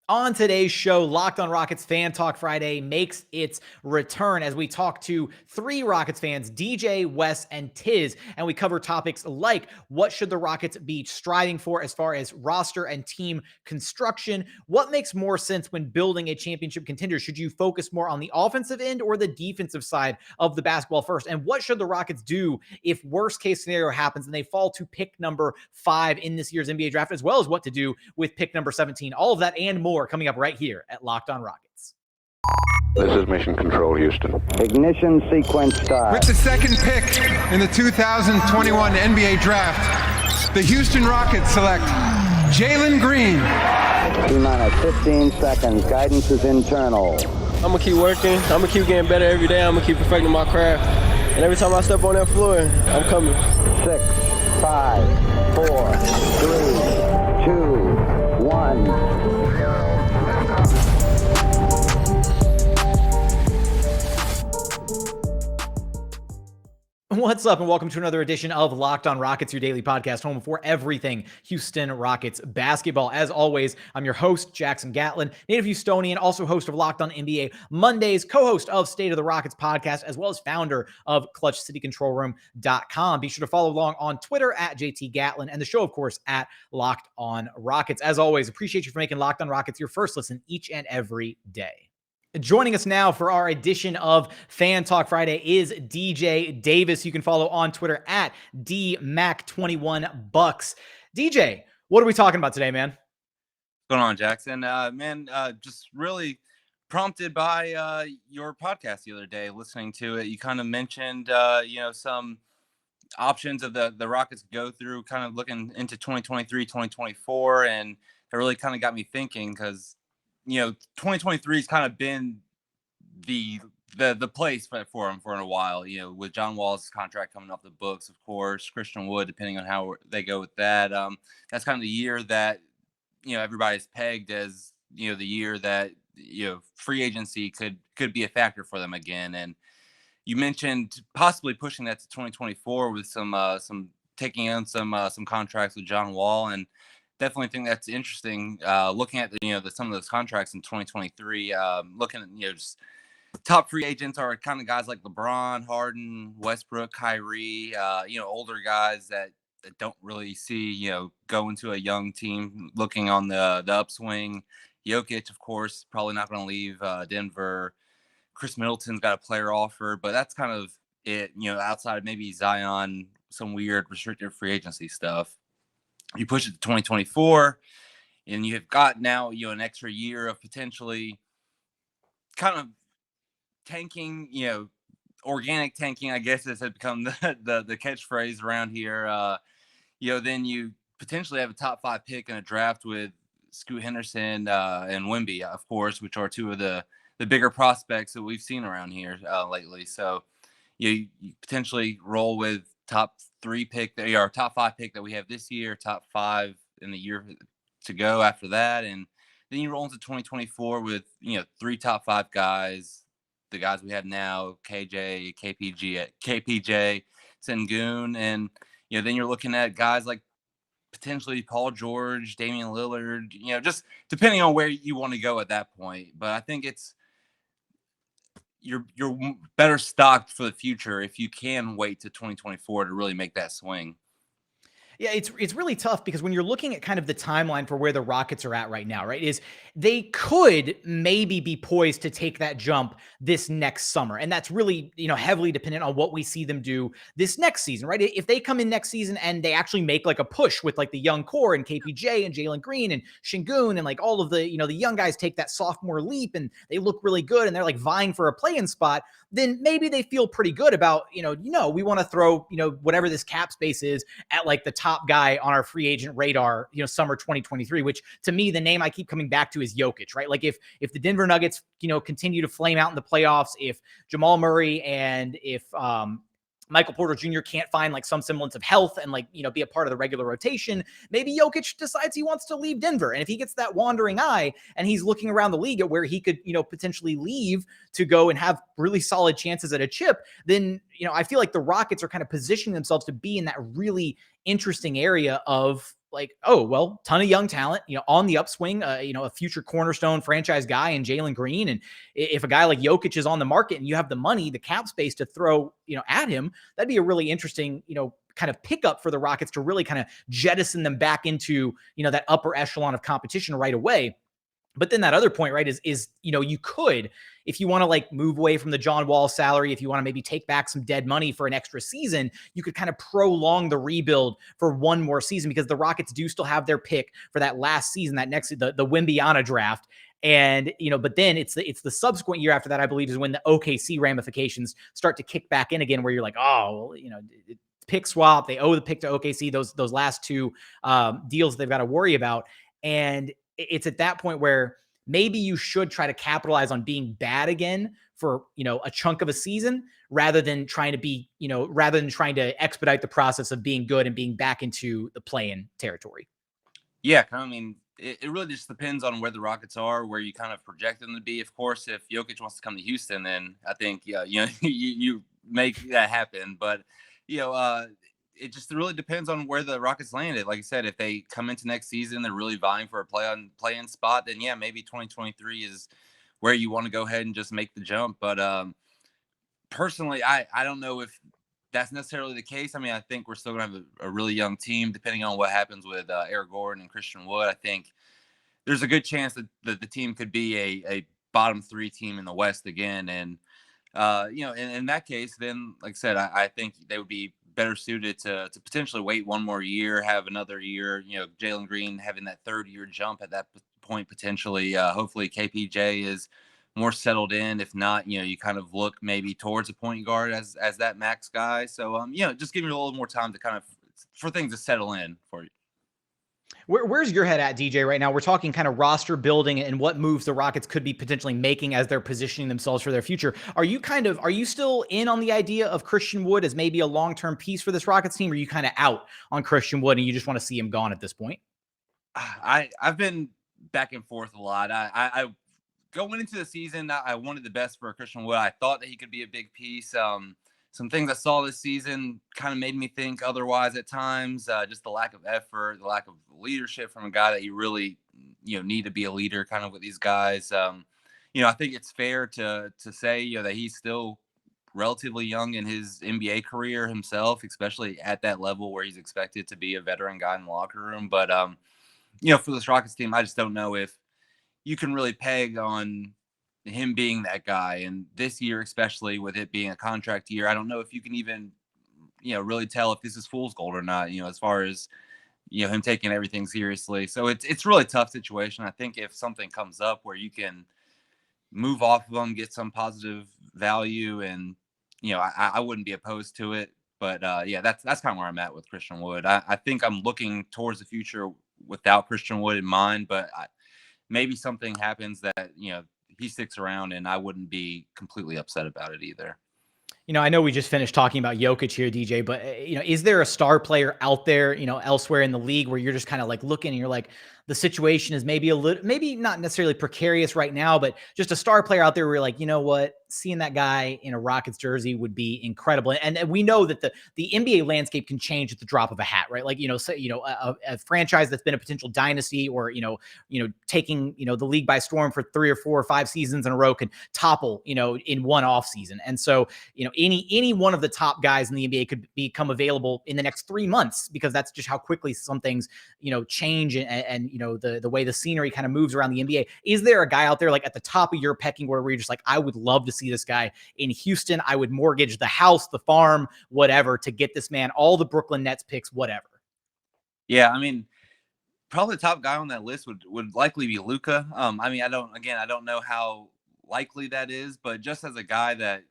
On today's show, Locked on Rockets Fan Talk Friday makes its return as we talk to three Rockets fans, DJ, Wes, and Tiz, and we cover topics like what should the Rockets be striving for as far as roster and team construction, what makes more sense when building a championship contender. Should you focus more on the offensive end or the defensive side of the basketball first? And what should the Rockets do if worst case scenario happens and they fall to pick number 5 in this year's NBA draft, as well as what to do with pick number 17? All of that and more coming up right here at Locked on Rockets. This is Mission Control, Houston. Ignition sequence start. With the second pick in the 2021 NBA Draft, the Houston Rockets select Jalen Green. T-minus 15 seconds. Guidance is internal. I'm going to keep working. I'm going to keep getting better every day. I'm going to keep perfecting my craft. And every time I step on that floor, I'm coming. 6, 5, 4, 3, 2, 1. What's up, and welcome to another edition of Locked on Rockets, your daily podcast, home for everything Houston Rockets basketball. As always, I'm your host, Jackson Gatlin, native Houstonian, also host of Locked on NBA Mondays, co-host of State of the Rockets podcast, as well as founder of ClutchCityControlRoom.com. Be sure to follow along on Twitter at JT Gatlin, and the show, of course, at Locked on Rockets. As always, appreciate you for making Locked on Rockets your first listen each and every day. Joining us now for our edition of Fan Talk Friday is DJ Davis. You can follow on Twitter at DMac21Bucks. DJ, what are we talking about today, man? What's going on, Jackson? Just really prompted by your podcast the other day, listening to it. You kind of mentioned, some options of the Rockets go through, kind of looking into 2023, 2024, and it really kind of got me thinking because 2023 has kind of been the place for him for a while, with John Wall's contract coming off the books, of course, Christian Wood, depending on how they go with that. That's kind of the year that, everybody's pegged as, the year that, free agency could be a factor for them again. And you mentioned possibly pushing that to 2024 with some taking on some contracts with John Wall, and definitely think that's interesting. Looking at some of those contracts in 2023, looking at just top free agents are kind of guys like LeBron, Harden, Westbrook, Kyrie. Older guys that don't really see go into a young team looking on the upswing. Jokic, of course, probably not going to leave Denver. Chris Middleton's got a player offer, but that's kind of it. Outside of maybe Zion, some weird restricted free agency stuff. You push it to 2024, and you've got now an extra year of potentially kind of tanking, organic tanking, I guess this has become the catchphrase around here. Then you potentially have a top 5 pick in a draft with Scoot Henderson and Wemby, of course, which are two of the bigger prospects that we've seen around here lately. So you potentially roll with top 3 pick, our top 5 pick that we have this year, top 5 in the year to go after that. And then you roll into 2024 with, 3 top 5 guys, the guys we have now, KJ, KPJ, Sengun. And, then you're looking at guys like potentially Paul George, Damian Lillard, just depending on where you want to go at that point. But I think you're better stocked for the future if you can wait to 2024 to really make that swing. Yeah, it's really tough because when you're looking at kind of the timeline for where the Rockets are at right now, right, is they could maybe be poised to take that jump this next summer. And that's really, heavily dependent on what we see them do this next season, right? If they come in next season and they actually make like a push with like the young core and KPJ and Jalen Green and Şengün and like all of the, the young guys take that sophomore leap and they look really good and they're like vying for a play-in spot, then maybe they feel pretty good about, we want to throw, whatever this cap space is at like the top guy on our free agent radar, summer 2023, which to me, the name I keep coming back to is Jokic, right? Like if the Denver Nuggets, continue to flame out in the playoffs, if Jamal Murray and if Michael Porter Jr. can't find like some semblance of health and be a part of the regular rotation, maybe Jokic decides he wants to leave Denver. And if he gets that wandering eye and he's looking around the league at where he could, potentially leave to go and have really solid chances at a chip, then, I feel like the Rockets are kind of positioning themselves to be in that really interesting area of like, oh, well, ton of young talent, on the upswing, a future cornerstone franchise guy in Jalen Green. And if a guy like Jokic is on the market and you have the money, the cap space to throw, at him, that'd be a really interesting, kind of pickup for the Rockets to really kind of jettison them back into, that upper echelon of competition right away. But then that other point, right, is you could, if you want to like move away from the John Wall salary, if you want to maybe take back some dead money for an extra season, you could kind of prolong the rebuild for one more season, because the Rockets do still have their pick for that last season, that next the Wembyana draft. And but then it's the subsequent year after that, I believe, is when the OKC ramifications start to kick back in again, where you're like, oh, well, pick swap, they owe the pick to OKC, those last two deals they've got to worry about. And it's at that point where maybe you should try to capitalize on being bad again for, a chunk of a season, rather than trying to expedite the process of being good and being back into the play-in territory. Yeah, I mean, it really just depends on where the Rockets are, where you kind of project them to be. Of course, if Jokic wants to come to Houston, then I think, you make that happen. But, it just really depends on where the Rockets landed. Like I said, if they come into next season, they're really vying for a play-in spot, then yeah, maybe 2023 is where you want to go ahead and just make the jump. But personally, I don't know if that's necessarily the case. I mean, I think we're still going to have a really young team, depending on what happens with Eric Gordon and Christian Wood. I think there's a good chance that the team could be a bottom 3 team in the West again. And, in that case, then, like I said, I think they would be better suited to potentially wait one more year, have another year, Jalen Green having that 3rd-year jump at that point, potentially. Hopefully KPJ is more settled in. If not, you kind of look maybe towards a point guard as that max guy. So, just give me a little more time to kind of for things to settle in for you. Where's your head at, DJ, right now? We're talking kind of roster building and what moves the Rockets could be potentially making as they're positioning themselves for their future. Are you still in on the idea of Christian Wood as maybe a long-term piece for this Rockets team? Or are you kind of out on Christian Wood and you just want to see him gone at this point? I've been back and forth a lot. I going into the season, I wanted the best for Christian Wood. I thought that he could be a big piece. Some things I saw this season kind of made me think otherwise at times. Just the lack of effort, the lack of leadership from a guy that you really, need to be a leader kind of with these guys. I think it's fair to say, that he's still relatively young in his NBA career himself, especially at that level where he's expected to be a veteran guy in the locker room. But, for this Rockets team, I just don't know if you can really peg on him being that guy. And this year, especially with it being a contract year, I don't know if you can even, really tell if this is fool's gold or not, as far as, him taking everything seriously. So it's really tough situation. I think if something comes up where you can move off of them, get some positive value, and, I wouldn't be opposed to it. But that's kind of where I'm at with Christian Wood. I think I'm looking towards the future without Christian Wood in mind, but maybe something happens that, he sticks around, and I wouldn't be completely upset about it either. I know we just finished talking about Jokic here, DJ, but, is there a star player out there, elsewhere in the league where you're just kind of like looking and you're like, the situation is maybe maybe not necessarily precarious right now, but just a star player out there where you're like, you know what, seeing that guy in a Rockets jersey would be incredible. And we know that the NBA landscape can change at the drop of a hat, right? Like, a franchise that's been a potential dynasty or, taking, the league by storm for 3 or 4 or 5 seasons in a row can topple, in one off season. And so, any one of the top guys in the NBA could become available in the next 3 months, because that's just how quickly some things, change and the way the scenery kind of moves around the NBA. Is there a guy out there like at the top of your pecking order where you're just like, I would love to see this guy in Houston. I would mortgage the house, the farm, whatever, to get this man, all the Brooklyn Nets picks, whatever. Yeah, I mean, probably the top guy on that list would likely be Luka. I mean, I don't know how likely that is, but just as a guy that,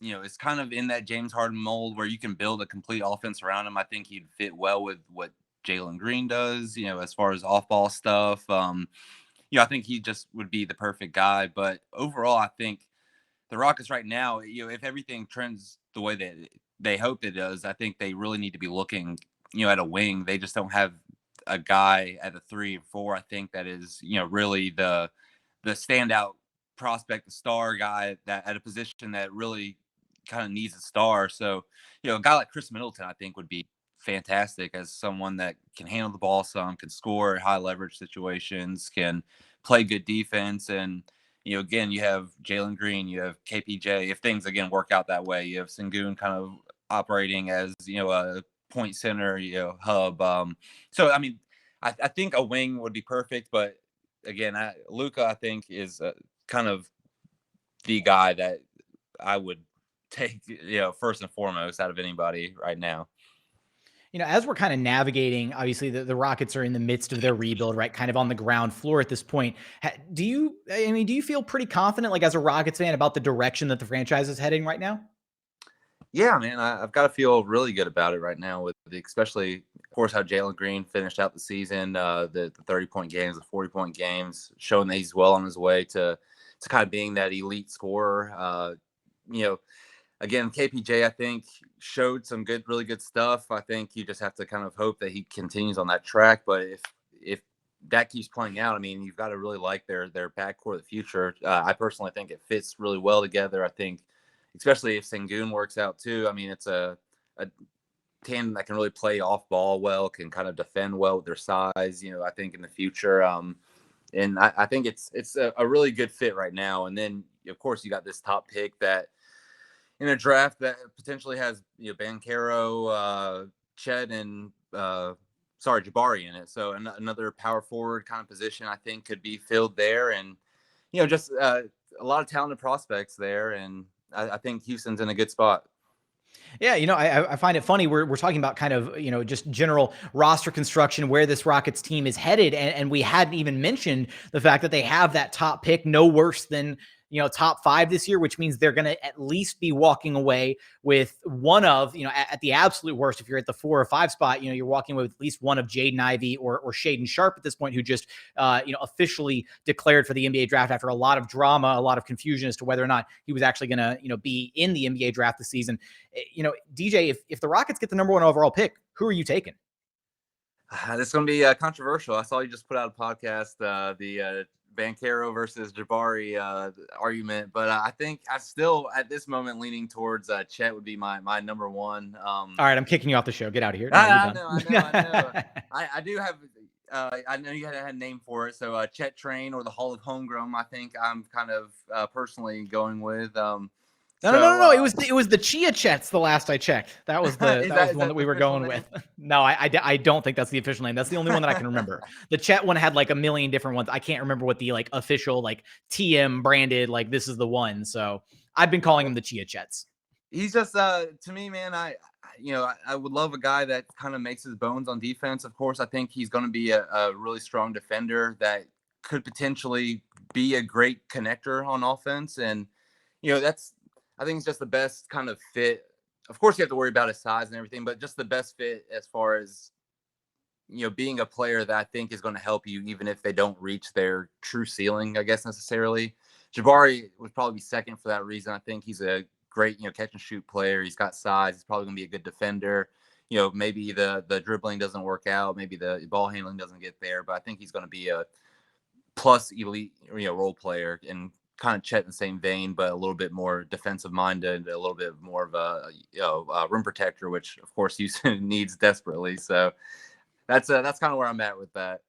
is kind of in that James Harden mold where you can build a complete offense around him, I think he'd fit well with what Jalen Green does, as far as off-ball stuff. I think he just would be the perfect guy. But overall, I think the Rockets right now, if everything trends the way that they hope it does, I think they really need to be looking, at a wing. They just don't have a guy at a 3 or 4, I think, that is, really the standout prospect, the star guy that at a position that really kind of needs a star. So, a guy like Chris Middleton, I think, would be fantastic as someone that can handle the ball some, can score at high leverage situations, can play good defense. And, again, you have Jalen Green, you have KPJ. If things, again, work out that way, you have Sengun kind of operating as, a point center, hub. So, I mean, I think a wing would be perfect. But, again, Luka, I think, is kind of the guy that I would take, first and foremost out of anybody right now. As we're kind of navigating, obviously the Rockets are in the midst of their rebuild, right? Kind of on the ground floor at this point. Do you feel pretty confident, like as a Rockets fan, about the direction that the franchise is heading right now? Yeah, man, I've got to feel really good about it right now with especially, of course, how Jalen Green finished out the season, the 30-point games, the 40-point games, showing that he's well on his way to kind of being that elite scorer. Again, KPJ, I think, showed some really good stuff. I think you just have to kind of hope that he continues on that track. But if that keeps playing out, I mean, you've got to really like their backcourt of the future. I personally think it fits really well together. I think, especially if Sengun works out too. I mean, it's a tandem that can really play off ball well, can kind of defend well with their size. I think in the future, and I think it's a really good fit right now. And then, of course, you got this top pick that, in a draft that potentially has Banchero, Chet, and Jabari in it. So another power forward kind of position I think could be filled there, and just a lot of talented prospects there, and I think Houston's in a good spot. Yeah, I find it funny. We're talking about kind of, just general roster construction, where this Rockets team is headed. And we hadn't even mentioned the fact that they have that top pick, no worse than, top 5 this year, which means they're going to at least be walking away with one of, at the absolute worst, if you're at the 4 or 5 spot, you're walking away with at least one of Jaden Ivey or Shaedon Sharpe at this point, who just, officially declared for the NBA draft after a lot of drama, a lot of confusion as to whether or not he was actually going to, be in the NBA draft this season. DJ, if the Rockets get the number 1 overall pick, who are you taking? This is going to be controversial. I saw you just put out a podcast, the Banchero versus Jabari argument, but I think I still, at this moment, leaning towards Chet would be my number 1. All right, I'm kicking you off the show. Get out of here. No, I know. I do have. I know you had a name for it, so Chet Train or the Hall of Homegrown. I think I'm kind of personally going with. No. It was the Chia Chets the last I checked. That was the one that we were going with. No, I don't think that's the official name. That's the only one that I can remember. The Chet one had like a million different ones. I can't remember what the official TM branded this is the one. So I've been calling him the Chia Chets. He's just to me, man. I would love a guy that kind of makes his bones on defense. Of course, I think he's going to be a really strong defender that could potentially be a great connector on offense, and I think it's just the best kind of fit. Of course, you have to worry about his size and everything, but just the best fit as far as, being a player that I think is going to help you, even if they don't reach their true ceiling, I guess, necessarily. Jabari would probably be second for that reason. I think he's a great, catch and shoot player. He's got size. He's probably going to be a good defender. Maybe the dribbling doesn't work out. Maybe the ball handling doesn't get there, but I think he's going to be a plus elite, role player, and kind of Chet in the same vein, but a little bit more defensive minded, a little bit more of a rim protector, which of course Houston needs desperately. So that's kind of where I'm at with that.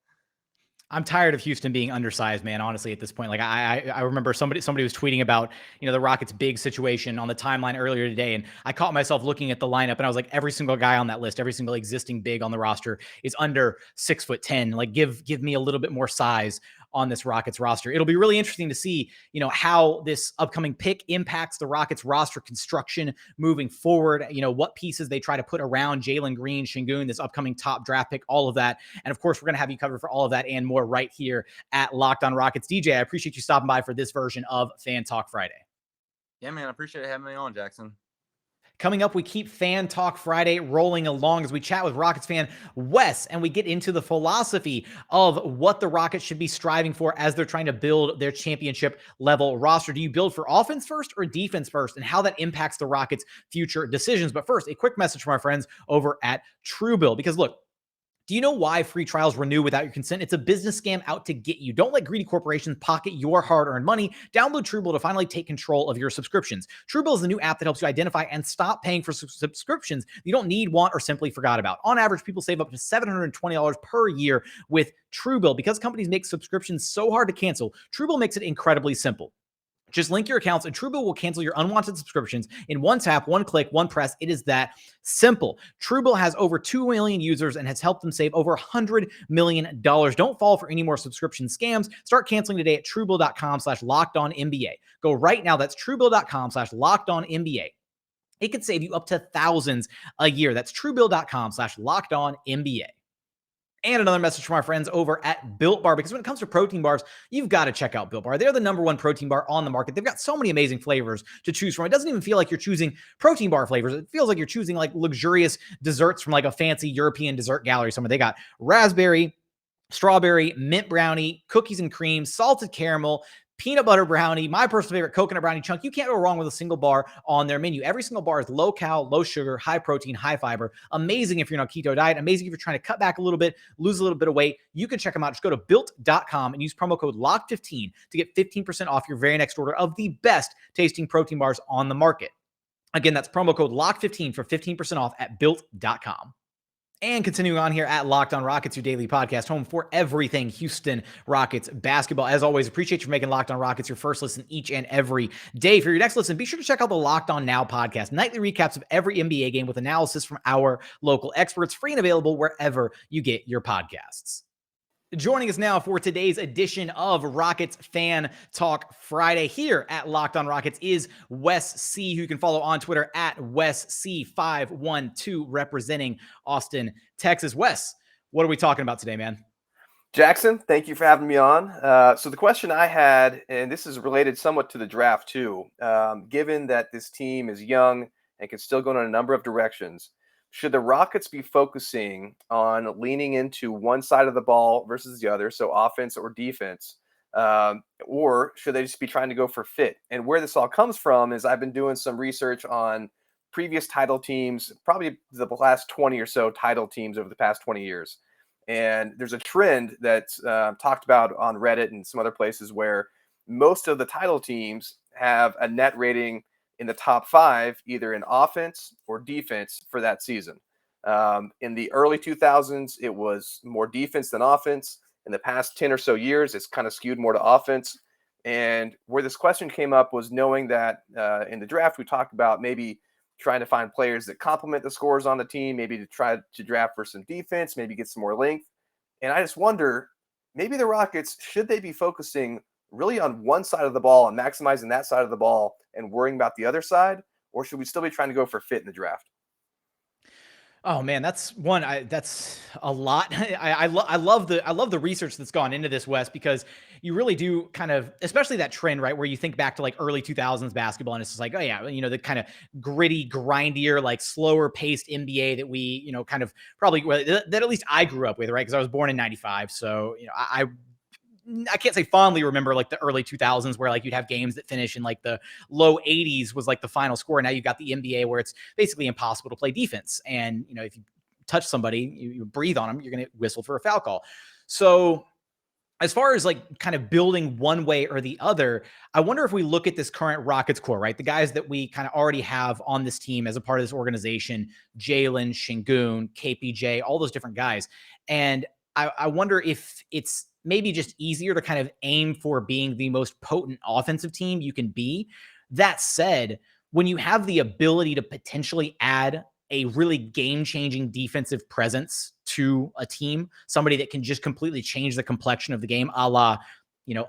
I'm tired of Houston being undersized, man. Honestly, at this point, I remember somebody was tweeting about the Rockets' big situation on the timeline earlier today, and I caught myself looking at the lineup, and I was like, every single guy on that list, every single existing big on the roster is under 6'10". Give me a little bit more size on this Rockets roster. It'll be really interesting to see, how this upcoming pick impacts the Rockets roster construction moving forward, what pieces they try to put around Jalen Green, Sengun, this upcoming top draft pick, all of that. And of course, we're going to have you covered for all of that and more right here at Locked On Rockets. DJ, I appreciate you stopping by for this version of Fan Talk Friday. Yeah, man, I appreciate having me on, Jackson. Coming up, we keep Fan Talk Friday rolling along as we chat with Rockets fan Wes, and we get into the philosophy of what the Rockets should be striving for as they're trying to build their championship level roster. Do you build for offense first or defense first, and how that impacts the Rockets' future decisions? But first, a quick message from our friends over at Truebill, because look, Do you know why free trials renew without your consent? It's a business scam out to get you. Don't let greedy corporations pocket your hard-earned money. Download Truebill to finally take control of your subscriptions. Truebill is the new app that helps you identify and stop paying for subscriptions you don't need, want, or simply forgot about. On average, people save up to $720 per year with Truebill. Because companies make subscriptions so hard to cancel, Truebill makes it incredibly simple. Just link your accounts and Truebill will cancel your unwanted subscriptions in one tap, one click, one press. It is that simple. Truebill has over 2 million users and has helped them save over $100 million. Don't fall for any more subscription scams. Start canceling today at Truebill.com/LockedOnNBA. Go right now. That's Truebill.com/LockedOnNBA. It could save you up to thousands a year. That's Truebill.com/LockedOnNBA. And another message from our friends over at Built Bar, because when it comes to protein bars, you've got to check out Built Bar. They're the #1 protein bar on the market. They've got so many amazing flavors to choose from. It doesn't even feel like you're choosing protein bar flavors. It feels like you're choosing like luxurious desserts from like a fancy European dessert gallery somewhere. They got raspberry, strawberry, mint brownie, cookies and cream, salted caramel, peanut butter brownie, my personal favorite, coconut brownie chunk. You can't go wrong with a single bar on their menu. Every single bar is low cal, low sugar, high protein, high fiber. Amazing if you're on a keto diet. Amazing if you're trying to cut back a little bit, lose a little bit of weight. You can check them out. Just go to built.com and use promo code LOCK15 to get 15% off your very next order of the best tasting protein bars on the market. Again, that's promo code LOCK15 for 15% off at built.com. And continuing on here at Locked On Rockets, your daily podcast, home for everything Houston Rockets basketball. As always, appreciate you for making Locked On Rockets your first listen each and every day. For your next listen, be sure to check out the Locked On Now podcast, nightly recaps of every NBA game with analysis from our local experts, free and available wherever you get your podcasts. Joining us now for today's edition of Rockets Fan Talk Friday here at Locked On Rockets is Wes C., who you can follow on Twitter at WesC512, representing Austin, Texas. Wes, what are we talking about today, man? Jackson, thank you for having me on. So the question I had, and this is related somewhat to the draft too, given that this team is young and can still go in a number of directions, should the Rockets be focusing on leaning into one side of the ball versus the other, so offense or defense, or should they just be trying to go for fit? And where this all comes from is I've been doing some research on previous title teams, probably the last 20 or so title teams over the past 20 years. And there's a trend that's talked about on Reddit and some other places where most of the title teams have a net rating in the top 5, either in offense or defense for that season. In the early 2000s, it was more defense than offense. In the past 10 or so years, it's kind of skewed more to offense. And where this question came up was knowing that in the draft, we talked about maybe trying to find players that complement the scores on the team, maybe to try to draft for some defense, maybe get some more length. And I just wonder, maybe the Rockets, should they be focusing really on one side of the ball and maximizing that side of the ball and worrying about the other side? Or should we still be trying to go for fit in the draft? Oh man, that's a lot. I love the research that's gone into this, Wes, because you really do kind of, especially that trend, right, where you think back to like early 2000s basketball, and it's just like, oh yeah, the kind of gritty, grindier, like slower paced NBA that we, kind of probably that at least I grew up with, right? Because I was born in '95, so I can't say fondly remember like the early 2000s where like you'd have games that finish in like the low 80s was like the final score. Now you've got the NBA where it's basically impossible to play defense. And, if you touch somebody, you breathe on them, you're going to whistle for a foul call. So as far as like kind of building one way or the other, I wonder if we look at this current Rockets core, right? The guys that we kind of already have on this team as a part of this organization, Jalen, Şengün, KPJ, all those different guys. And I wonder if it's maybe just easier to kind of aim for being the most potent offensive team you can be. That said, when you have the ability to potentially add a really game-changing defensive presence to a team, somebody that can just completely change the complexion of the game, a la,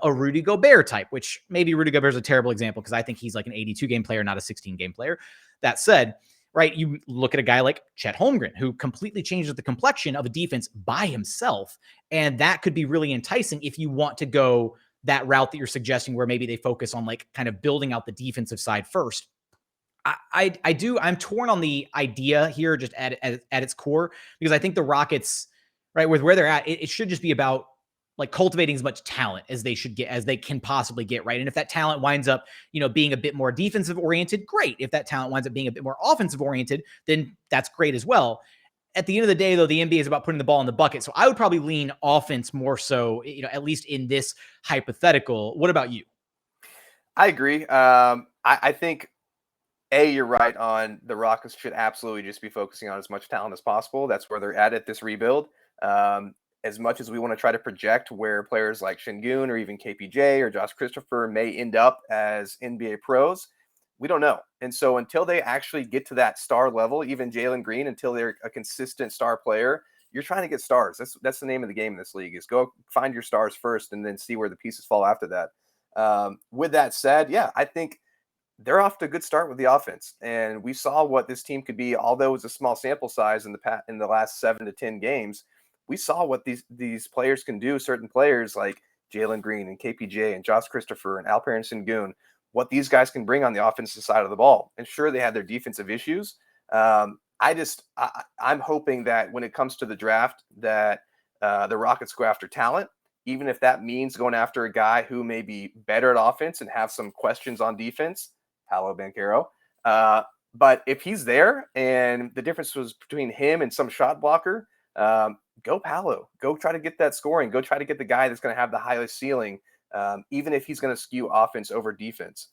a Rudy Gobert type, which maybe Rudy Gobert is a terrible example because I think he's like an 82-game player, not a 16-game player. That said, right, you look at a guy like Chet Holmgren, who completely changes the complexion of a defense by himself. And that could be really enticing if you want to go that route that you're suggesting, where maybe they focus on like kind of building out the defensive side first. I'm torn on the idea here just at its core, because I think the Rockets, right, with where they're at, it should just be about like cultivating as much talent as they should get, as they can possibly get, right? And if that talent winds up, being a bit more defensive oriented, great. If that talent winds up being a bit more offensive oriented, then that's great as well. at the end of the day, though, the NBA is about putting the ball in the bucket. So I would probably lean offense more so, at least in this hypothetical. What about you? I agree. I think you're right on the Rockets should absolutely just be focusing on as much talent as possible. That's where they're at this rebuild. As much as we want to try to project where players like Şengün or even KPJ or Josh Christopher may end up as NBA pros, we don't know. And so until they actually get to that star level, even Jalen Green, until they're a consistent star player, you're trying to get stars. That's the name of the game in this league, is go find your stars first and then see where the pieces fall after that. With that said, yeah, I think they're off to a good start with the offense, and we saw what this team could be. Although it was a small sample size in the last 7 to 10 games, we saw what these players can do. Certain players like Jalen Green and KPJ and Josh Christopher and Alperen Şengün, what these guys can bring on the offensive side of the ball. And sure, they had their defensive issues. I'm hoping that when it comes to the draft, that the Rockets go after talent, even if that means going after a guy who may be better at offense and have some questions on defense. Paolo Banchero. But if he's there and the difference was between him and some shot blocker, go Paolo. Go try to get that scoring. Go try to get the guy that's going to have the highest ceiling, even if he's going to skew offense over defense.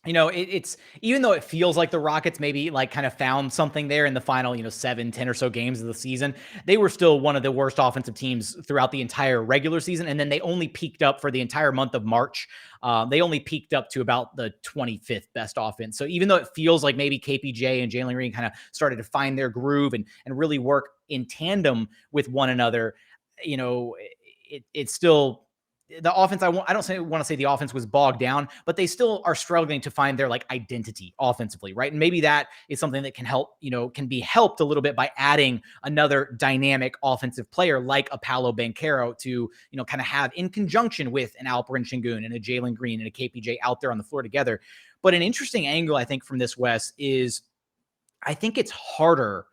It's even though it feels like the Rockets maybe like kind of found something there in the final, 7, 10 or so games of the season, they were still one of the worst offensive teams throughout the entire regular season. And then they only peaked up for the entire month of March. They only peaked up to about the 25th best offense. So even though it feels like maybe KPJ and Jalen Green kind of started to find their groove and really work in tandem with one another, it's still the offense. I don't want to say the offense was bogged down, but they still are struggling to find their like identity offensively, right? And maybe that is something that can help, can be helped a little bit by adding another dynamic offensive player like a Paolo Banchero to, kind of have in conjunction with an Alperen Şengün and a Jalen Green and a KPJ out there on the floor together. But an interesting angle, I think, from this, Wes, is I think it's harder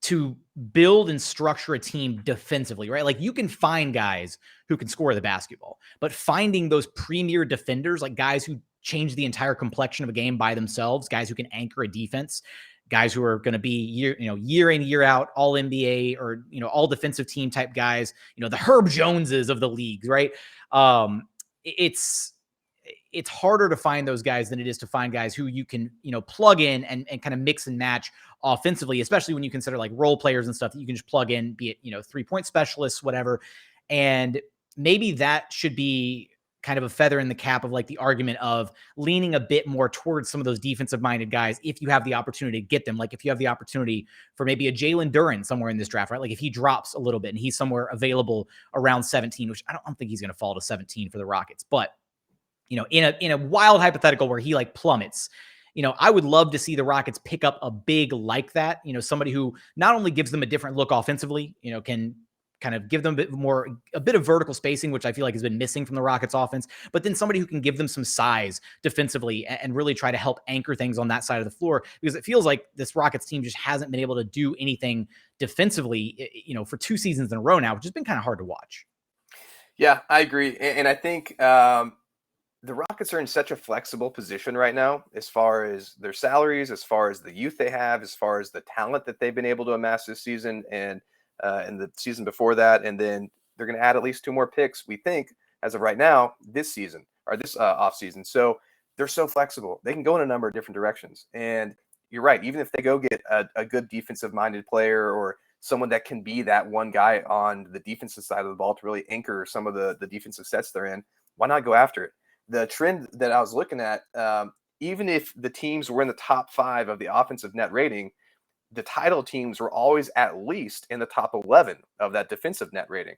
to build and structure a team defensively, right? Like you can find guys who can score the basketball, but finding those premier defenders, like guys who change the entire complexion of a game by themselves, guys who can anchor a defense, guys who are going to be year in, year out, all NBA or, all defensive team type guys, the Herb Joneses of the league, right? It's harder to find those guys than it is to find guys who you can, plug in and kind of mix and match offensively, especially when you consider like role players and stuff that you can just plug in, be it, 3-point specialists, whatever. And maybe that should be kind of a feather in the cap of like the argument of leaning a bit more towards some of those defensive minded guys if you have the opportunity to get them. Like if you have the opportunity for maybe a Jalen Duren somewhere in this draft, right? Like if he drops a little bit and he's somewhere available around 17, which I don't think he's going to fall to 17 for the Rockets, but in a wild hypothetical where he like plummets, I would love to see the Rockets pick up a big like that, somebody who not only gives them a different look offensively, can kind of give them a bit of vertical spacing, which I feel like has been missing from the Rockets offense, but then somebody who can give them some size defensively and really try to help anchor things on that side of the floor, because it feels like this Rockets team just hasn't been able to do anything defensively, for 2 seasons in a row now, which has been kind of hard to watch. Yeah, I agree. And I think, the Rockets are in such a flexible position right now, as far as their salaries, as far as the youth they have, as far as the talent that they've been able to amass this season and in the season before that. And then they're going to add at least 2 more picks, we think, as of right now, this season or this off season. So they're so flexible. They can go in a number of different directions. And you're right. Even if they go get a good defensive minded player or someone that can be that one guy on the defensive side of the ball to really anchor some of the defensive sets they're in, why not go after it? The trend that I was looking at, even if the teams were in the top 5 of the offensive net rating, the title teams were always at least in the top 11 of that defensive net rating.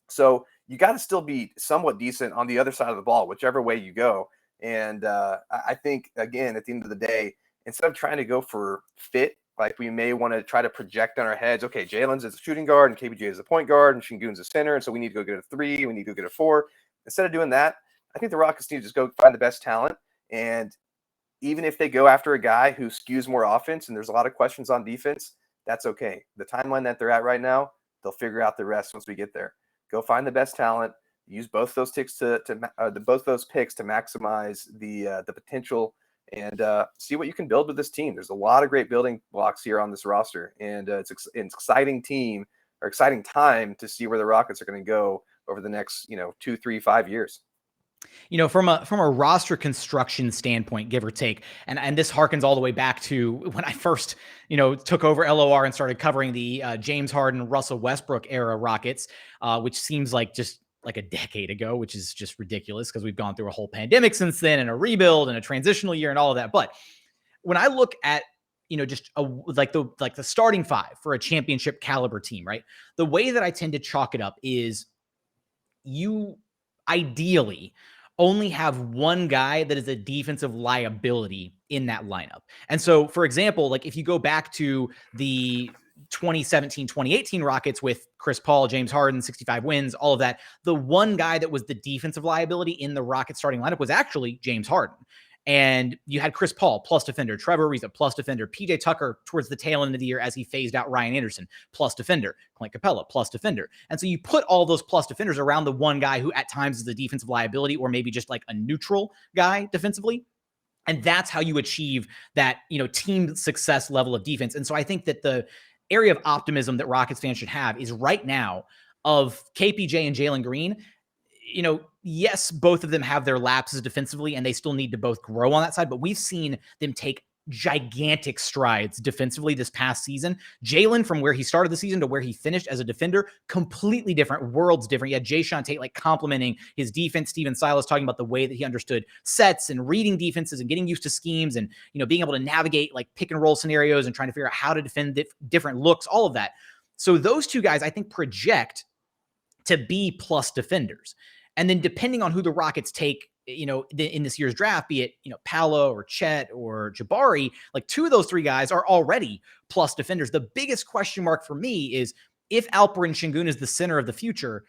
So you got to still be somewhat decent on the other side of the ball, whichever way you go. And I think, again, at the end of the day, instead of trying to go for fit, like we may want to try to project on our heads, okay, Jalen's as a shooting guard and KPJ is a point guard and Şengün's a center, and so we need to go get a 3, we need to go get a 4. Instead of doing that, I think the Rockets need to just go find the best talent. And even if they go after a guy who skews more offense and there's a lot of questions on defense, that's okay. The timeline that they're at right now, they'll figure out the rest once we get there. Go find the best talent. Use both those picks to maximize the potential and see what you can build with this team. There's a lot of great building blocks here on this roster, and it's an exciting team or exciting time to see where the Rockets are going to go over the next 2, 3, 5 years. From a roster construction standpoint, give or take, and this harkens all the way back to when I first, took over LOR and started covering the James Harden, Russell Westbrook era Rockets, which seems like just like a decade ago, which is just ridiculous because we've gone through a whole pandemic since then and a rebuild and a transitional year and all of that. But when I look at just the starting five for a championship caliber team, right? The way that I tend to chalk it up is you ideally only have one guy that is a defensive liability in that lineup. And so, for example, like if you go back to the 2017-2018 Rockets with Chris Paul, James Harden, 65 wins, all of that, the one guy that was the defensive liability in the Rockets starting lineup was actually James Harden. And you had Chris Paul, plus defender, Trevor Ariza, plus defender, PJ Tucker towards the tail end of the year as he phased out Ryan Anderson, plus defender, Clint Capella, plus defender. And so you put all those plus defenders around the one guy who at times is a defensive liability or maybe just like a neutral guy defensively. And that's how you achieve that, team success level of defense. And so I think that the area of optimism that Rockets fans should have is right now of KPJ and Jalen Green. Yes, both of them have their lapses defensively and they still need to both grow on that side, but we've seen them take gigantic strides defensively this past season. Jalen, from where he started the season to where he finished as a defender, completely different, worlds different. You had Jae'Sean Tate like complimenting his defense. Steven Silas talking about the way that he understood sets and reading defenses and getting used to schemes and, being able to navigate like pick and roll scenarios and trying to figure out how to defend different looks, all of that. So those two guys, I think, project to be plus defenders. And then depending on who the Rockets take, in this year's draft, be it, Paolo or Chet or Jabari, like two of those three guys are already plus defenders. The biggest question mark for me is if Alperen Şengün is the center of the future,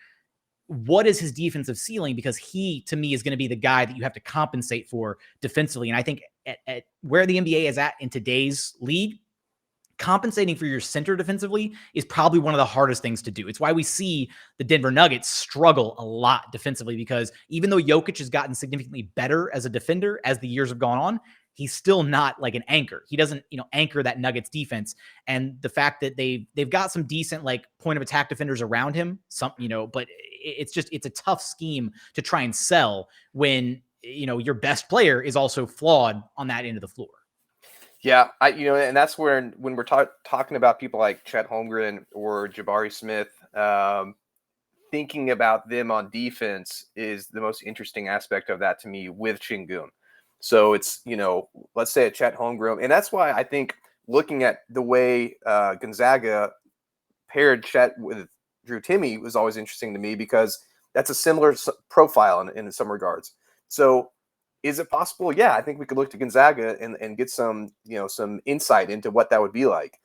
what is his defensive ceiling? Because he, to me, is going to be the guy that you have to compensate for defensively. And I think at where the NBA is at in today's league, compensating for your center defensively is probably one of the hardest things to do. It's why we see the Denver Nuggets struggle a lot defensively, because even though Jokic has gotten significantly better as a defender as the years have gone on, he's still not like an anchor. He doesn't, anchor that Nuggets defense. And the fact that they've got some decent like point of attack defenders around him, but it's a tough scheme to try and sell when, your best player is also flawed on that end of the floor. Yeah, and that's where when we're talking about people like Chet Holmgren or Jabari Smith, thinking about them on defense is the most interesting aspect of that to me with Şengün. So it's, let's say a Chet Holmgren, and that's why I think looking at the way Gonzaga paired Chet with Drew Timme was always interesting to me, because that's a similar profile in some regards. So is it possible? Yeah, I think we could look to Gonzaga and get some, some insight into what that would be like.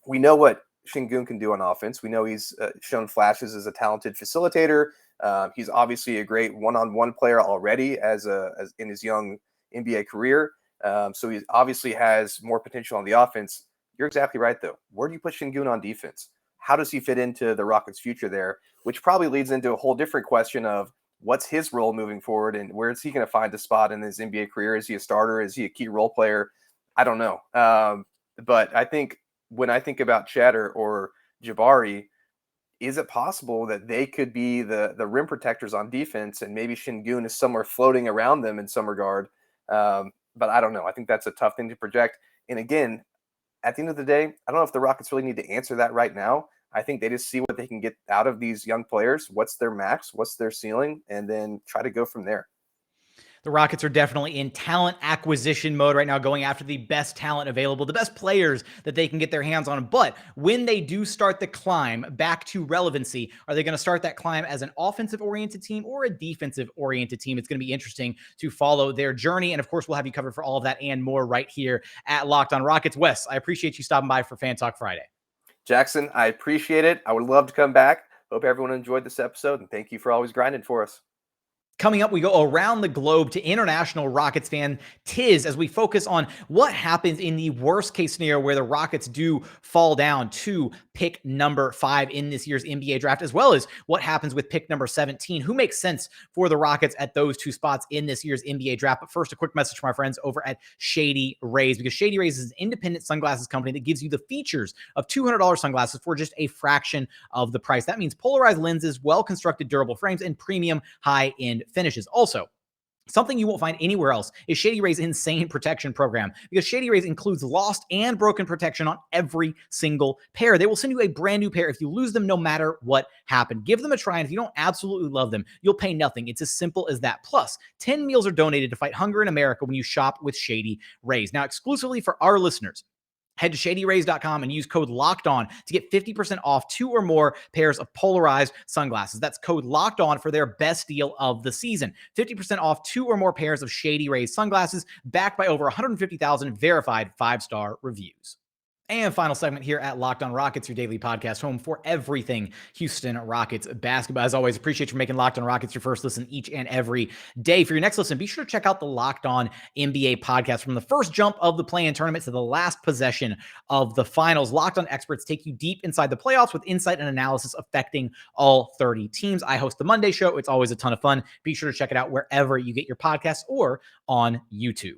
We know what Şengün can do on offense. We know he's shown flashes as a talented facilitator. He's obviously a great one-on-one player already as in his young NBA career. So he obviously has more potential on the offense. You're exactly right, though. Where do you put Şengün on defense? How does he fit into the Rockets' future there? Which probably leads into a whole different question of, what's his role moving forward, and where is he going to find a spot in his NBA career? Is he a starter? Is he a key role player? I don't know. But I think when I think about Chet or Jabari, is it possible that they could be the rim protectors on defense, and maybe Şengün is somewhere floating around them in some regard? But I don't know. I think that's a tough thing to project. And again, at the end of the day, I don't know if the Rockets really need to answer that right now. I think they just see what they can get out of these young players. What's their max? What's their ceiling? And then try to go from there. The Rockets are definitely in talent acquisition mode right now, going after the best talent available, the best players that they can get their hands on. But when they do start the climb back to relevancy, are they going to start that climb as an offensive-oriented team or a defensive-oriented team? It's going to be interesting to follow their journey. And, of course, we'll have you covered for all of that and more right here at Locked On Rockets. Wes, I appreciate you stopping by for Fan Talk Friday. Jackson, I appreciate it. I would love to come back. Hope everyone enjoyed this episode, and thank you for always grinding for us. Coming up, we go around the globe to international Rockets fan Tiz as we focus on what happens in the worst case scenario where the Rockets do fall down to pick number 5 in this year's NBA draft, as well as what happens with pick number 17. Who makes sense for the Rockets at those 2 spots in this year's NBA draft? But first, a quick message from our friends over at Shady Rays, because Shady Rays is an independent sunglasses company that gives you the features of $200 sunglasses for just a fraction of the price. That means polarized lenses, well-constructed durable frames, and premium high-end finishes. Also, something you won't find anywhere else is Shady Rays' insane protection program, because Shady Rays includes lost and broken protection on every single pair. They will send you a brand new pair if you lose them, no matter what happened. Give them a try, and if you don't absolutely love them, you'll pay nothing. It's as simple as that. Plus, 10 meals are donated to fight hunger in America when you shop with Shady Rays. Now, exclusively for our listeners, head to shadyrays.com and use code LOCKEDON to get 50% off 2 or more pairs of polarized sunglasses. That's code LOCKEDON for their best deal of the season. 50% off 2 or more pairs of Shady Rays sunglasses, backed by over 150,000 verified 5-star reviews. And final segment here at Locked On Rockets, your daily podcast home for everything Houston Rockets basketball. As always, appreciate you making Locked On Rockets your first listen each and every day. For your next listen, be sure to check out the Locked On NBA podcast. From the first jump of the play-in tournament to the last possession of the finals, Locked On experts take you deep inside the playoffs with insight and analysis affecting all 30 teams. I host the Monday show. It's always a ton of fun. Be sure to check it out wherever you get your podcasts or on YouTube.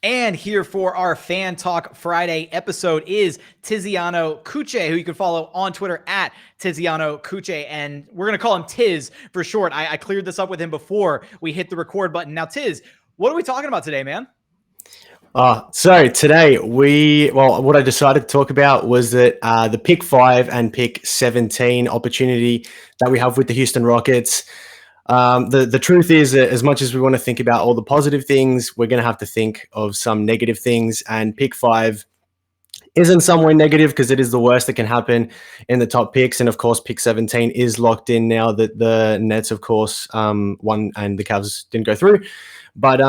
And here for our Fan Talk Friday episode is Tiziano Kuche, who you can follow on Twitter at Tiziano Kuche. And we're going to call him Tiz for short. I cleared this up with him before we hit the record button. Now, Tiz, what are we talking about today, man? So today what I decided to talk about was that the pick 5 and pick 17 opportunity that we have with the Houston Rockets. The truth is that as much as we want to think about all the positive things, we're going to have to think of some negative things, and pick 5 is in some way negative because it is the worst that can happen in the top picks. And of course, pick 17 is locked in now that the Nets, of course, won and the Cavs didn't go through. But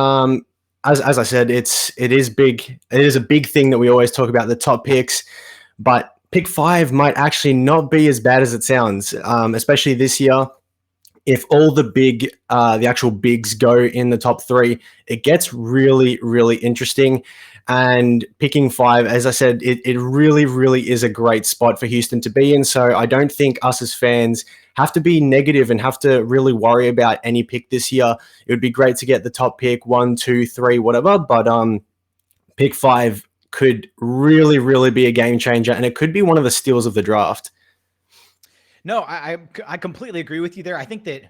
as I said, it is big. It is a big thing that we always talk about the top picks, but pick 5 might actually not be as bad as it sounds, especially this year. If all the actual bigs go in the top 3, it gets really, really interesting. And picking 5, as I said, it really, really is a great spot for Houston to be in. So I don't think us as fans have to be negative and have to really worry about any pick this year. It would be great to get the top pick, 1, 2, 3, whatever. But pick 5 could really, really be a game changer, and it could be one of the steals of the draft. No, I completely agree with you there. I think that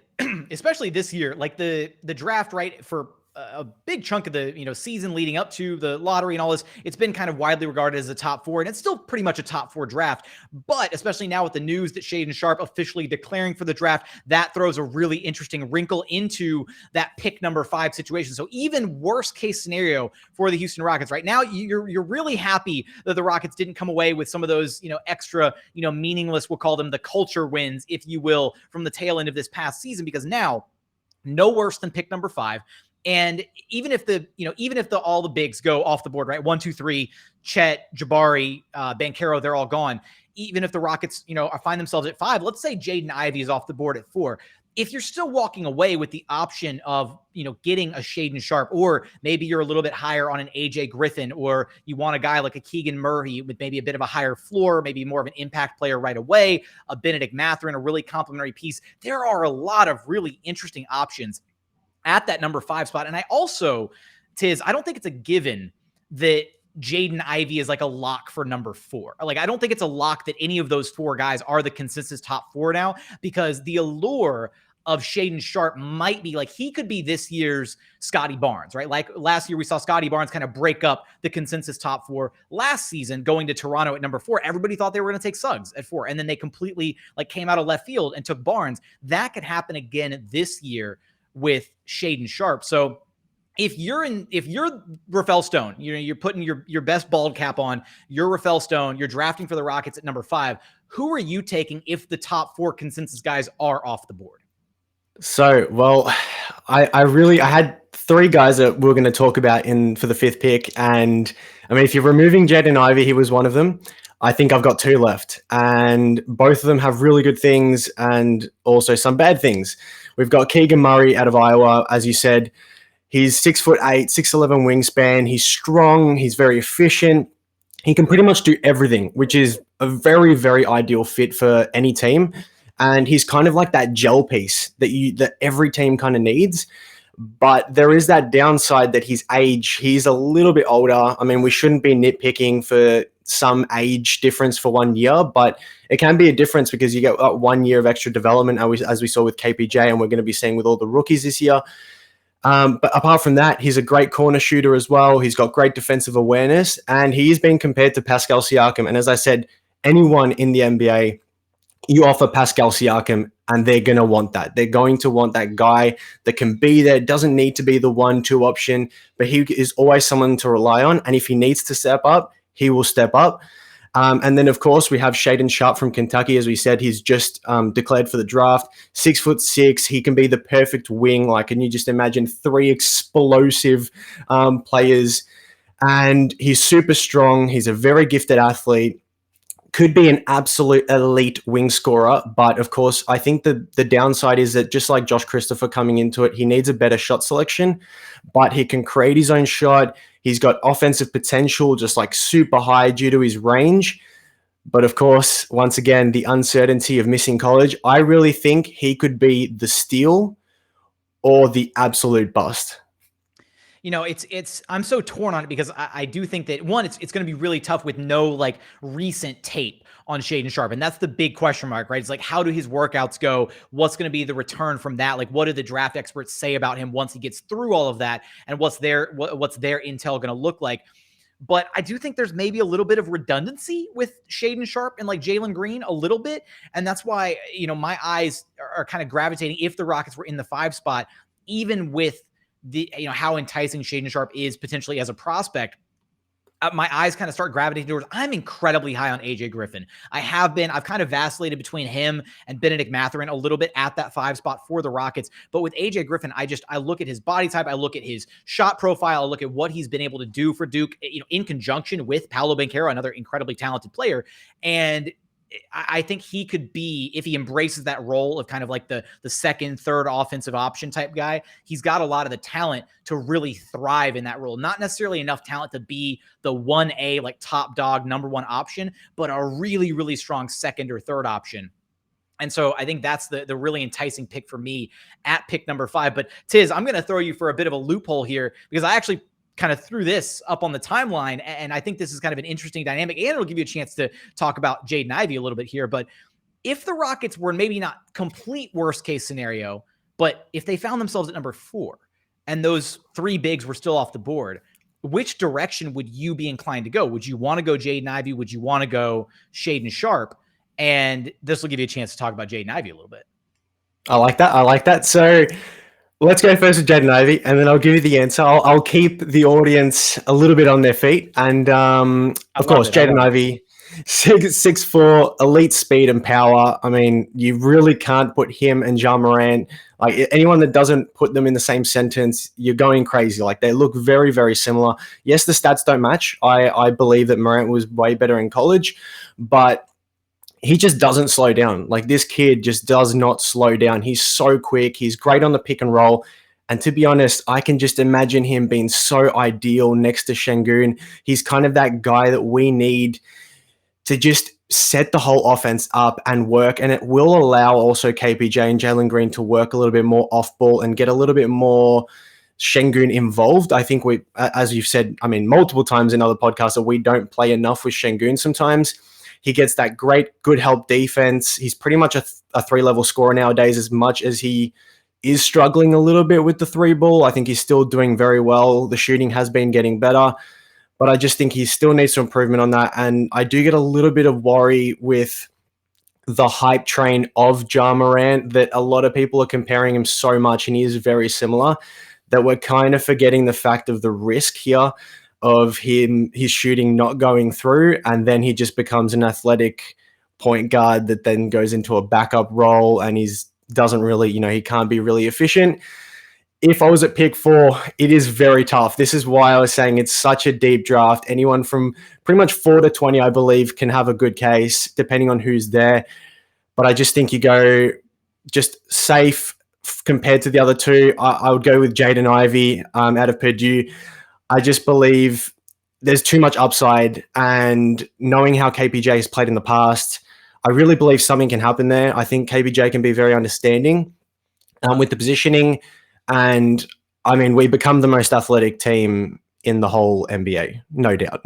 especially this year, like the draft, right, for a big chunk of the season leading up to the lottery and all this, it's been kind of widely regarded as a top 4, and it's still pretty much a top 4 draft. But especially now with the news that Shaedon Sharpe officially declaring for the draft, that throws a really interesting wrinkle into that pick number 5 situation. So even worst case scenario for the Houston Rockets right now, you're really happy that the Rockets didn't come away with some of those extra meaningless, we'll call them the culture wins, if you will, from the tail end of this past season, because now no worse than pick number 5. And even if all the bigs go off the board, right? 1, 2, 3, Chet, Jabari, Banchero, they're all gone. Even if the Rockets, find themselves at 5, let's say Jaden Ivey is off the board at 4. If you're still walking away with the option of, getting a Shaedon Sharpe, or maybe you're a little bit higher on an AJ Griffin, or you want a guy like a Keegan Murray with maybe a bit of a higher floor, maybe more of an impact player right away, a Benedict Mathurin, a really complimentary piece. There are a lot of really interesting options at that number 5 spot. And I also, Tiz, I don't think it's a given that Jaden Ivey is like a lock for number 4. Like, I don't think it's a lock that any of those 4 guys are the consensus top 4 now, because the allure of Shaedon Sharpe might be like, he could be this year's Scotty Barnes, right? Like last year we saw Scotty Barnes kind of break up the consensus top 4 last season, going to Toronto at number 4. Everybody thought they were going to take Suggs at 4, and then they completely came out of left field and took Barnes. That could happen again this year with Shaedon Sharpe. So if you're Rafael Stone, you're putting your best bald cap on, you're Rafael Stone, you're drafting for the Rockets at number 5, who are you taking if the top 4 consensus guys are off the board? So, well, I had 3 guys that we were going to talk about for the 5th pick. And I mean, if you're removing Jaden Ivey, he was one of them. I think I've got 2 left, and both of them have really good things and also some bad things. We've got Keegan Murray out of Iowa, as you said. He's 6'8", 6'11" wingspan. He's strong. He's very efficient. He can pretty much do everything, which is a very, very ideal fit for any team. And he's kind of like that gel piece that every team kind of needs. But there is that downside that his age, he's a little bit older. I mean, we shouldn't be nitpicking for some age difference for 1 year, but it can be a difference because you get 1 year of extra development, as we saw with KPJ, and we're going to be seeing with all the rookies this year. But apart from that, he's a great corner shooter as well. He's got great defensive awareness, and he is being compared to Pascal Siakam. And as I said, anyone in the NBA, you offer Pascal Siakam, and they're going to want that. They're going to want that guy that can be there. Doesn't need to be the 1-2 option, but he is always someone to rely on. And if he needs to step up, he will step up. And then, of course, we have Shaedon Sharpe from Kentucky. As we said, he's just declared for the draft. 6'6". He can be the perfect wing. Like, can you just imagine 3 explosive players? And he's super strong. He's a very gifted athlete. Could be an absolute elite wing scorer. But, of course, I think the downside is that just like Josh Christopher coming into it, he needs a better shot selection. But he can create his own shot. He's got offensive potential, just like super high due to his range. But of course, once again, the uncertainty of missing college, I really think he could be the steal or the absolute bust. You know, I'm so torn on it because I do think that, one, it's going to be really tough with no like recent tape on Shaedon Sharpe. And that's the big question mark, right? It's like, how do his workouts go? What's going to be the return from that? Like, what do the draft experts say about him once he gets through all of that? And what's their intel going to look like? But I do think there's maybe a little bit of redundancy with Shaedon Sharpe and like Jalen Green a little bit. And that's why, you know, my eyes are kind of gravitating, if the Rockets were in the 5 spot, even with the, you know, how enticing Shaedon Sharpe is potentially as a prospect, my eyes kind of start gravitating towards, I'm incredibly high on AJ Griffin. I've kind of vacillated between him and Benedict Mathurin a little bit at that 5 spot for the Rockets. But with AJ Griffin, I look at his body type. I look at his shot profile. I look at what he's been able to do for Duke, you know, in conjunction with Paolo Banchero, another incredibly talented player. And I think he could be, if he embraces that role of kind of like the second, third offensive option type guy, he's got a lot of the talent to really thrive in that role. Not necessarily enough talent to be the 1A, like top dog, number 1 option, but a really, really strong second or third option. And so I think that's the really enticing pick for me at pick number 5. But Tiz, I'm going to throw you for a bit of a loophole here because I actually kind of threw this up on the timeline. And I think this is kind of an interesting dynamic, and it'll give you a chance to talk about Jaden Ivey a little bit here. But if the Rockets were maybe not complete worst case scenario, but if they found themselves at number 4 and those 3 bigs were still off the board, which direction would you be inclined to go? Would you want to go Jaden Ivey? Would you want to go Shaedon Sharpe? And this will give you a chance to talk about Jaden Ivey a little bit. I like that. So let's go first with Jaden Ivey, and then I'll give you the answer. I'll keep the audience a little bit on their feet. And, of course, Jaden Ivey, 6'4", elite speed and power. I mean, you really can't put him and Ja Morant, like anyone that doesn't put them in the same sentence, you're going crazy. Like, they look very, very similar. Yes, the stats don't match. I believe that Morant was way better in college, but he just doesn't slow down. Like, this kid just does not slow down. He's so quick. He's great on the pick and roll. And to be honest, I can just imagine him being so ideal next to Şengün. He's kind of that guy that we need to just set the whole offense up and work. And it will allow also KPJ and Jalen Green to work a little bit more off ball and get a little bit more Şengün involved. I think we, as you've said, I mean, multiple times in other podcasts, that we don't play enough with Şengün sometimes. He gets that great, good help defense. He's pretty much a 3-level scorer nowadays, as much as he is struggling a little bit with the 3 ball. I think he's still doing very well. The shooting has been getting better, but I just think he still needs some improvement on that. And I do get a little bit of worry with the hype train of Ja Morant, that a lot of people are comparing him so much, and he is very similar, that we're kind of forgetting the fact of the risk here of his shooting not going through, and then he just becomes an athletic point guard that then goes into a backup role, and doesn't really, you know, he can't be really efficient. If I was at pick 4, it is very tough. This is why I was saying it's such a deep draft. Anyone from pretty much 4 to 20, I believe, can have a good case, depending on who's there. But I just think you go just safe compared to the other two, I would go with Jaden Ivey out of Purdue. I just believe there's too much upside, and knowing how KPJ has played in the past, I really believe something can happen there. I think KPJ can be very understanding with the positioning, and I mean, we become the most athletic team in the whole NBA, no doubt.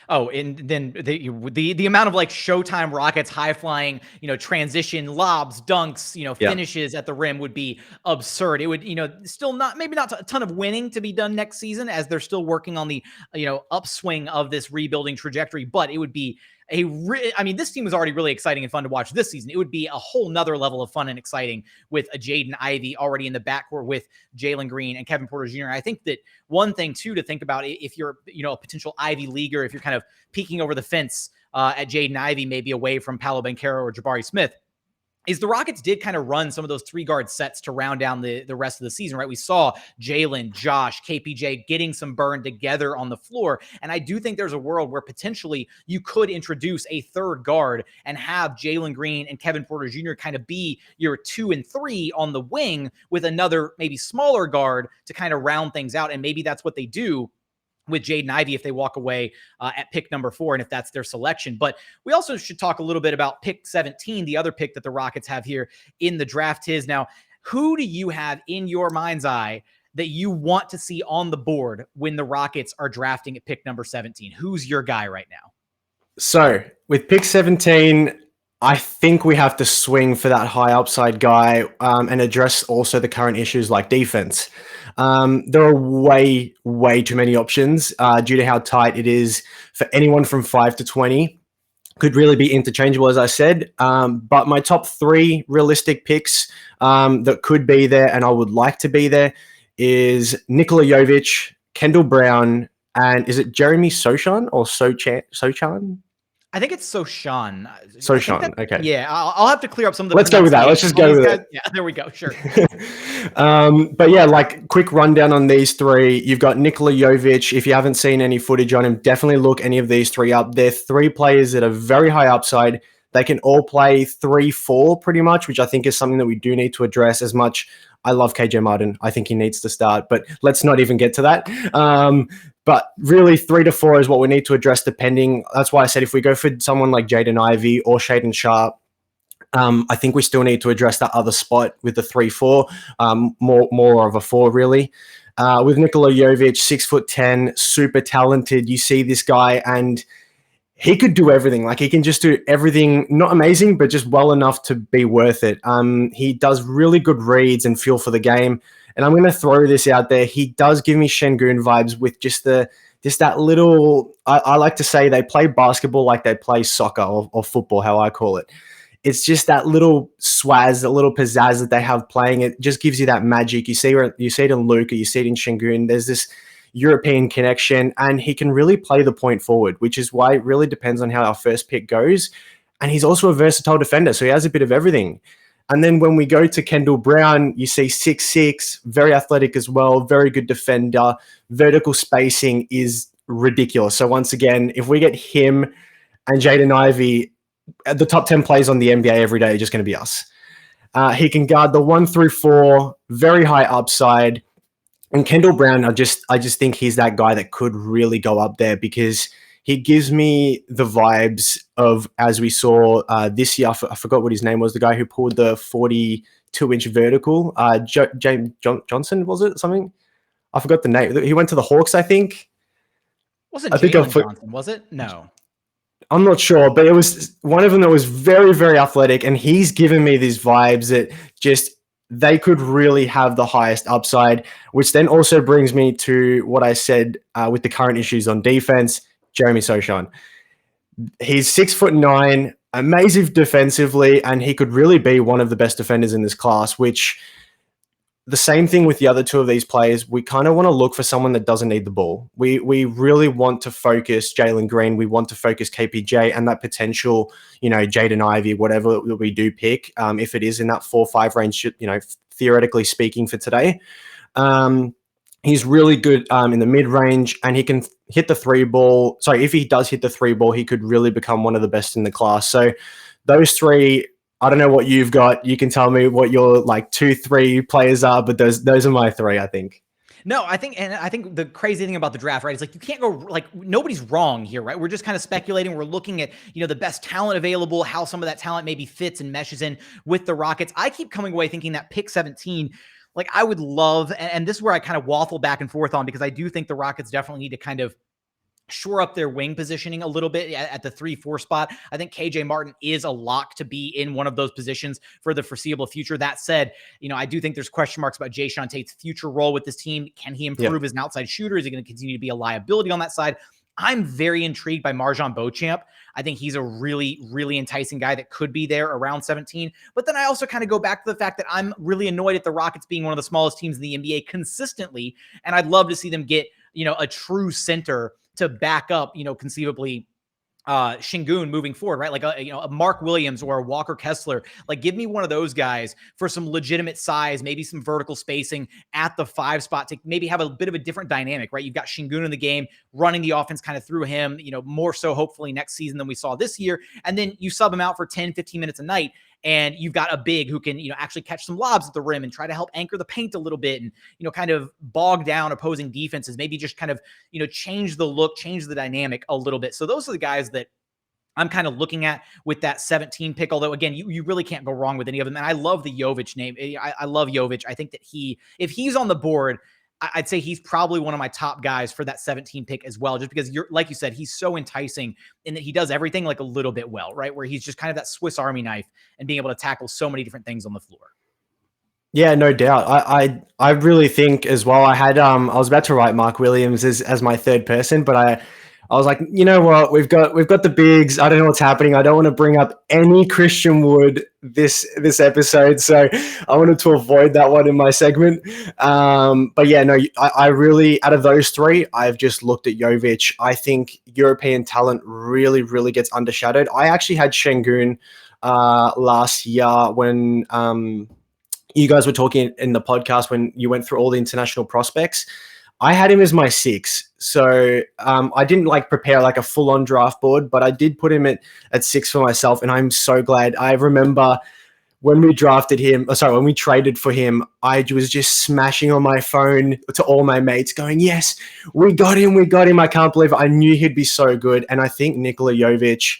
Oh, and then the amount of like Showtime Rockets high flying, transition lobs, dunks, finishes at the rim would be absurd. It would, still maybe not a ton of winning to be done next season, as they're still working on the, upswing of this rebuilding trajectory, but it would be this team was already really exciting and fun to watch this season. It would be a whole nother level of fun and exciting with a Jaden Ivey already in the backcourt with Jalen Green and Kevin Porter Jr. I think that one thing too to think about, if you're, a potential Ivy leaguer, if you're kind of peeking over the fence at Jaden Ivey, maybe away from Paolo Banchero or Jabari Smith, is the Rockets did kind of run some of those 3-guard sets to round down the rest of the season, right? We saw Jalen, Josh, KPJ getting some burn together on the floor. And I do think there's a world where potentially you could introduce a 3rd guard and have Jalen Green and Kevin Porter Jr. kind of be your 2 and 3 on the wing, with another maybe smaller guard to kind of round things out. And maybe that's what they do with Jaden Ivey if they walk away at pick number 4, and if that's their selection. But we also should talk a little bit about pick 17, the other pick that the Rockets have here in the draft. Now, who do you have in your mind's eye that you want to see on the board when the Rockets are drafting at pick number 17? Who's your guy right now? So with pick 17, I think we have to swing for that high upside guy and address also the current issues like defense. There are way too many options due to how tight it is for anyone from 5 to 20. Could really be interchangeable, as I said. But my top 3 realistic picks that could be there and I would like to be there is Nikola Jovic, Kendall Brown, and is it Jeremy Sochan or Sochan? I think it's Jae'Sean. Jae'Sean, okay. Yeah, I'll have to clear up some of the. Let's go with that. Let's just go with it. Yeah, there we go. Sure. But yeah, like quick rundown on these 3. You've got Nikola Jovic. If you haven't seen any footage on him, definitely look any of these 3 up. They're 3 players that are very high upside. They can all play 3-4 pretty much, which I think is something that we do need to address. As much I love KJ Martin, I think he needs to start, but let's not even get to that. But really 3 to 4 is what we need to address depending. That's why I said if we go for someone like Jaden Ivey or Shaedon Sharpe, I think we still need to address that other spot with the 3-4, more of a 4 really. With Nikola Jovic, 6'10", super talented. You see this guy and he could do everything. Like he can just do everything, not amazing, but just well enough to be worth it. He does really good reads and feel for the game. And I'm going to throw this out there. He does give me Şengün vibes with just that little, I like to say they play basketball like they play soccer or football, how I call it. It's just that little swaz, that little pizzazz that they have playing. It just gives you that magic. You see it in Luka, you see it in Şengün. There's this European connection, and he can really play the point forward, which is why it really depends on how our first pick goes. And he's also a versatile defender, so he has a bit of everything. And then when we go to Kendall Brown, you see 6'6", very athletic as well, very good defender. Vertical spacing is ridiculous. So once again, if we get him and Jaden Ivey, the top 10 plays on the NBA every day are just going to be us. He can guard the 1 through 4, very high upside. And Kendall Brown, I just think he's that guy that could really go up there because he gives me the vibes of, as we saw this year, I forgot what his name was, the guy who pulled the 42-inch vertical. James Johnson, was it? Something? I forgot the name. He went to the Hawks, I think. Wasn't Jalen Johnson, was it? No. I'm not sure, but it was one of them that was very, very athletic, and he's given me these vibes that just they could really have the highest upside, which then also brings me to what I said with the current issues on defense. Jeremy Sochan. He's 6'9", amazing defensively, and he could really be one of the best defenders in this class, which the same thing with the other 2 of these players. We kind of want to look for someone that doesn't need the ball. We really want to focus Jalen Green. We want to focus KPJ and that potential, Jaden Ivey, whatever we do pick, if it is in that 4-5 range, theoretically speaking for today. He's really good in the mid-range, and he can hit the 3 ball. Sorry, if he does hit the 3 ball, he could really become one of the best in the class. So those 3 I don't know what you've got. You can tell me what your like 2-3 players are, but those are my three, I think. No, I think the crazy thing about the draft, right, is like you can't go like nobody's wrong here, right? We're just kind of speculating. We're looking at, the best talent available, how some of that talent maybe fits and meshes in with the Rockets. I keep coming away thinking that pick 17, like I would love, and this is where I kind of waffle back and forth on, because I do think the Rockets definitely need to kind of shore up their wing positioning a little bit at the 3-4 spot. I think KJ Martin is a lock to be in one of those positions for the foreseeable future. That said, I do think there's question marks about Jae'Sean Tate's future role with this team. Can he improve as an outside shooter? Is he going to continue to be a liability on that side? I'm very intrigued by Marjon Beauchamp. I think he's a really, really enticing guy that could be there around 17. But then I also kind of go back to the fact that I'm really annoyed at the Rockets being one of the smallest teams in the NBA consistently. And I'd love to see them get, a true center to back up, conceivably Şengün moving forward, right? Like a Mark Williams or a Walker Kessler. Like give me one of those guys for some legitimate size, maybe some vertical spacing at the 5 spot to maybe have a bit of a different dynamic, right? You've got Şengün in the game, running the offense kind of through him, more so hopefully next season than we saw this year. And then you sub him out for 10, 15 minutes a night. And you've got a big who can, actually catch some lobs at the rim and try to help anchor the paint a little bit and, kind of bog down opposing defenses, maybe just kind of, change the look, change the dynamic a little bit. So those are the guys that I'm kind of looking at with that 17 pick, although again, you really can't go wrong with any of them. And I love the Jovic name. I love Jovic. I think that if he's on the board, I'd say he's probably one of my top guys for that 17 pick as well, just because like you said, he's so enticing in that he does everything like a little bit well, right? Where he's just kind of that Swiss Army knife and being able to tackle so many different things on the floor. Yeah, no doubt. I really think as well. I was about to write Mark Williams as my third person, but I was like, you know what? We've got the bigs. I don't know what's happening. I don't want to bring up any Christian Wood this episode, so I wanted to avoid that one in my segment. But yeah, no, I really, out of those three, I've just looked at Jovic. I think European talent really, really gets undershadowed. I actually had Şengün last year when you guys were talking in the podcast when you went through all the international prospects. I had him as my 6. So I didn't prepare a full-on draft board, but I did put him at 6 for myself, and I'm so glad. I remember when we when we traded for him, I was just smashing on my phone to all my mates going, yes, we got him. I can't believe it. I knew he'd be so good. And I think Nikola Jovic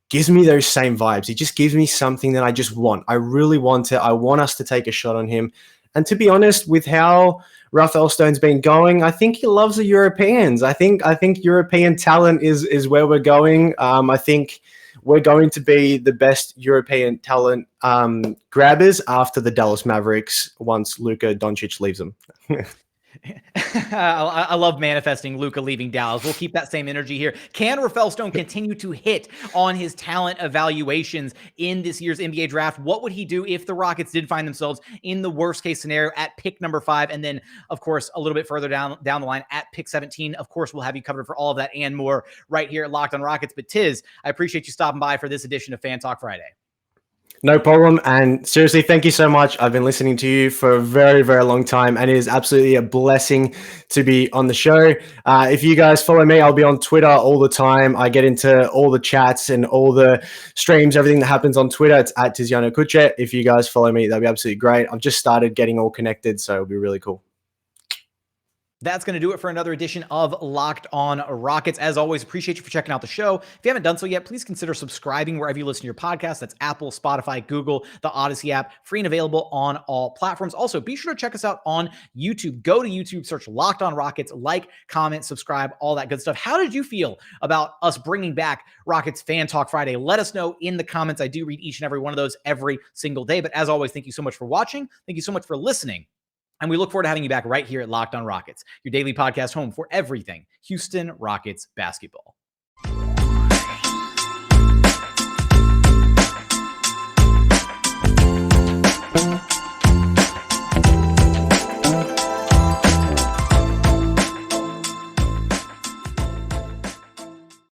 gives me those same vibes. He just gives me something that I just want. I really want it. I want us to take a shot on him. And to be honest, with how Rafael Stone's been going, I think he loves the Europeans. I think European talent is where we're going. I think we're going to be the best European talent grabbers after the Dallas Mavericks once Luka Doncic leaves them. I love manifesting Luka leaving Dallas. We'll keep that same energy here. Can Rafael Stone continue to hit on his talent evaluations in this year's NBA draft? What would he do if the Rockets did find themselves in the worst case scenario at pick number 5? And then, of course, a little bit further down the line at pick 17. Of course, we'll have you covered for all of that and more right here at Locked on Rockets. But Tiz, I appreciate you stopping by for this edition of Fan Talk Friday. No problem. And seriously, thank you so much. I've been listening to you for a very, very long time, and it is absolutely a blessing to be on the show. If you guys follow me, I'll be on Twitter all the time. I get into all the chats and all the streams, everything that happens on Twitter. It's at Tiziano Kuche. If you guys follow me, that'd be absolutely great. I've just started getting all connected, so it'll be really cool. That's going to do it for another edition of Locked on Rockets. As always, appreciate you for checking out the show. If you haven't done so yet, please consider subscribing wherever you listen to your podcast. That's Apple, Spotify, Google, the Odyssey app, free and available on all platforms. Also, be sure to check us out on YouTube. Go to YouTube, search Locked on Rockets, like, comment, subscribe, all that good stuff. How did you feel about us bringing back Rockets Fan Talk Friday? Let us know in the comments. I do read each and every one of those every single day. But as always, thank you so much for watching. Thank you so much for listening. And we look forward to having you back right here at Locked on Rockets, your daily podcast home for everything Houston Rockets basketball.